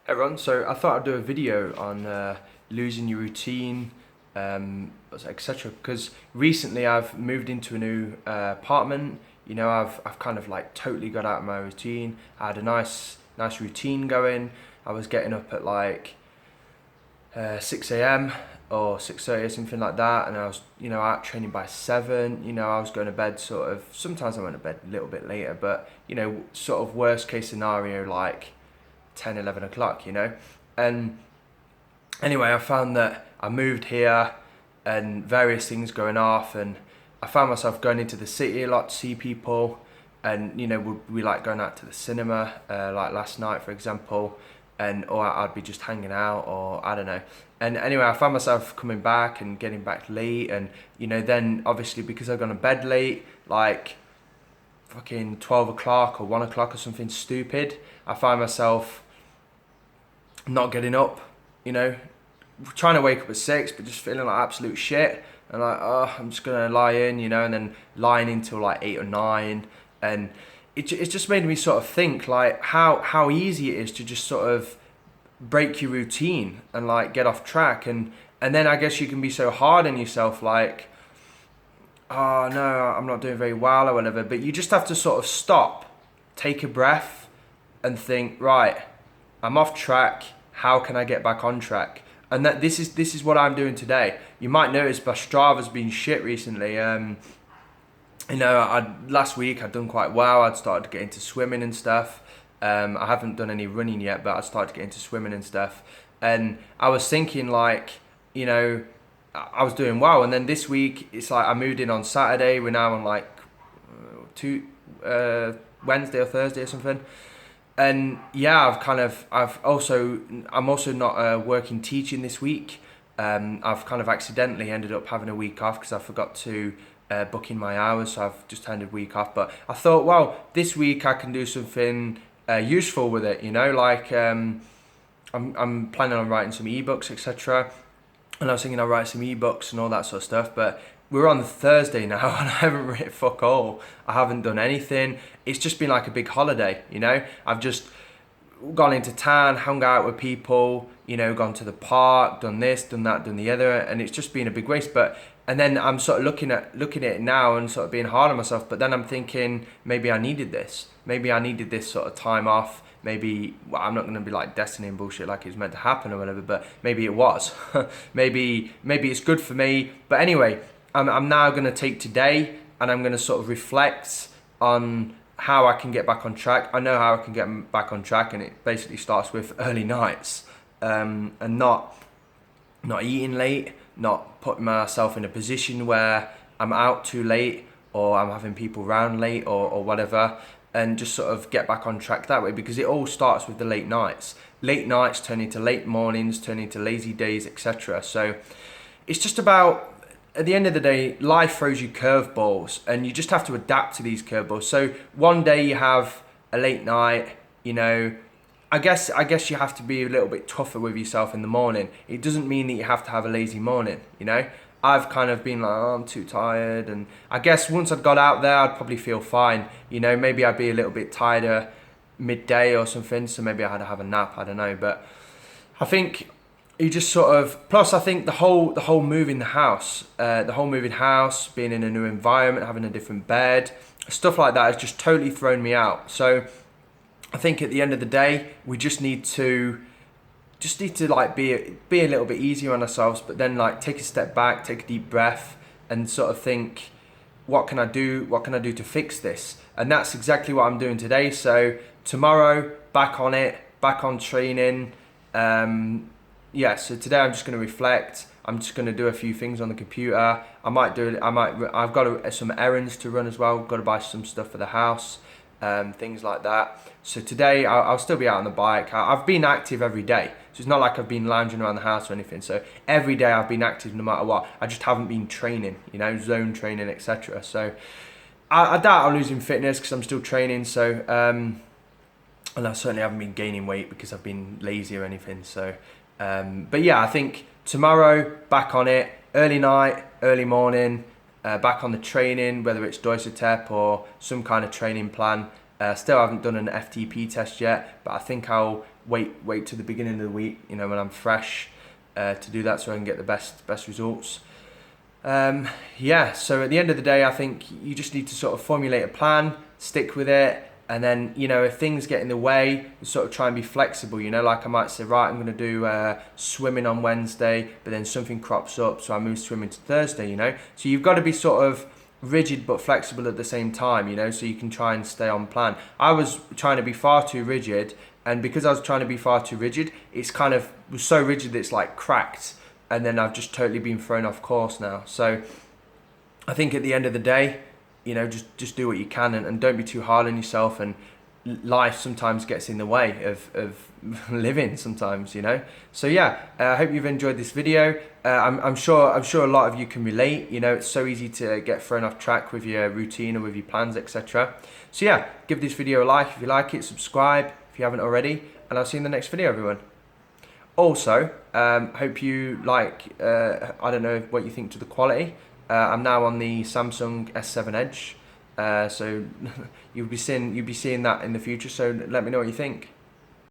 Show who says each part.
Speaker 1: Hey Ron, so I thought I'd do a video on losing your routine, etc. Because recently I've moved into a new apartment. You know, I've kind of like totally got out of my routine. I had a nice routine going. I was getting up at like 6 a.m. or 6:30 or something like that, and I was, out training by 7. I was going to bed sort of, sometimes I went to bed a little bit later, but sort of worst case scenario like 10, 11 o'clock, and anyway, I found that I moved here and various things going off, and I found myself going into the city a lot to see people, and we like going out to the cinema, like last night for example, or I'd be just hanging out, or I don't know. And anyway, I found myself coming back and getting back late, and then obviously because I've gone to bed late, like fucking 12 o'clock or 1 o'clock or something stupid, I find myself not getting up, trying to wake up at 6, but just feeling like absolute shit. And like, oh, I'm just gonna lie in, and then lying until like 8 or 9. And it's just made me sort of think like how easy it is to just sort of break your routine and like get off track. And then I guess you can be so hard on yourself, like, oh no, I'm not doing very well or whatever. But you just have to sort of stop, take a breath, and think, right, I'm off track. How can I get back on track? And that this is what I'm doing today. You might notice my Strava's been shit recently. Last week I'd done quite well. I'd started to get into swimming and stuff. I haven't done any running yet, but I started to get into swimming and stuff. And I was thinking like, I was doing well. And then this week, it's like I moved in on Saturday. We're now on like Wednesday or Thursday or something. And yeah, I'm also not working teaching this week. I've kind of accidentally ended up having a week off because I forgot to book in my hours, so I've just handed a week off. But I thought, well, this week I can do something useful with it, like I'm planning on writing some ebooks, etc. And I was thinking I'll write some ebooks and all that sort of stuff, but we're on Thursday now and I haven't written fuck all. I haven't done anything. It's just been like a big holiday, I've just gone into town, hung out with people, gone to the park, done this, done that, done the other, and it's just been a big waste. And then I'm sort of looking at it now and sort of being hard on myself, but then I'm thinking maybe I needed this. Maybe I needed this sort of time off. Maybe, well, I'm not going to be like destiny and bullshit like it's meant to happen or whatever, but maybe it was. maybe it's good for me. But anyway, I'm now going to take today and I'm going to sort of reflect on how I can get back on track. I know how I can get back on track, and it basically starts with early nights, and not eating late, not putting myself in a position where I'm out too late or I'm having people round late or whatever, and just sort of get back on track that way, because it all starts with the late nights. Late nights turn into late mornings, turn into lazy days, etc. So it's just about, at the end of the day, life throws you curveballs and you just have to adapt to these curveballs. So one day you have a late night, I guess you have to be a little bit tougher with yourself in the morning. It doesn't mean that you have to have a lazy morning, I've kind of been like, oh, I'm too tired, and I guess once I'd got out there, I'd probably feel fine. Maybe I'd be a little bit tighter midday or something, so maybe I had to have a nap, I don't know. But I think you just sort of, plus I think the whole moving house, being in a new environment, having a different bed, stuff like that has just totally thrown me out. So I think at the end of the day, we just need to like be a little bit easier on ourselves, but then like take a step back, take a deep breath, and sort of think, what can I do to fix this? And that's exactly what I'm doing today. So tomorrow, back on training. So today I'm just going to reflect. I'm just going to do a few things on the computer. I've got some errands to run as well. Got to buy some stuff for the house, things like that. So today I'll still be out on the bike. I've been active every day. So it's not like I've been lounging around the house or anything. So every day I've been active no matter what. I just haven't been training, zone training, etc. So I doubt I'll lose in fitness because I'm still training. So, and I certainly haven't been gaining weight because I've been lazy or anything. So, but yeah, I think tomorrow, back on it, early night, early morning, back on the training, whether it's Dorsotep or some kind of training plan, Still haven't done an FTP test yet, but I think I'll wait to the beginning of the week, you know, when I'm fresh, to do that so I can get the best results. Yeah, so at the end of the day, I think you just need to sort of formulate a plan, stick with it, and then, you know, if things get in the way, sort of try and be flexible, you know, like I might say, right, I'm going to do swimming on Wednesday, but then something crops up, so I move swimming to Thursday, you know. So you've got to be sort of rigid but flexible at the same time, you know, so you can try and stay on plan. I was trying to be far too rigid, and because I was trying to be far too rigid, it's kind of was so rigid that it's like cracked, and then I've just totally been thrown off course now. So I think at the end of the day, you know, just do what you can, and don't be too hard on yourself, and life sometimes gets in the way of living sometimes, you know. So yeah, I hope you've enjoyed this video. I'm sure a lot of you can relate. You know, it's so easy to get thrown off track with your routine or with your plans, etc. So yeah, give this video a like if you like it, subscribe if you haven't already, and I'll see you in the next video, everyone. Also, hope you like, I don't know what you think to the quality. I'm now on the Samsung S7 Edge, so you'll be seeing that in the future, so let me know what you think.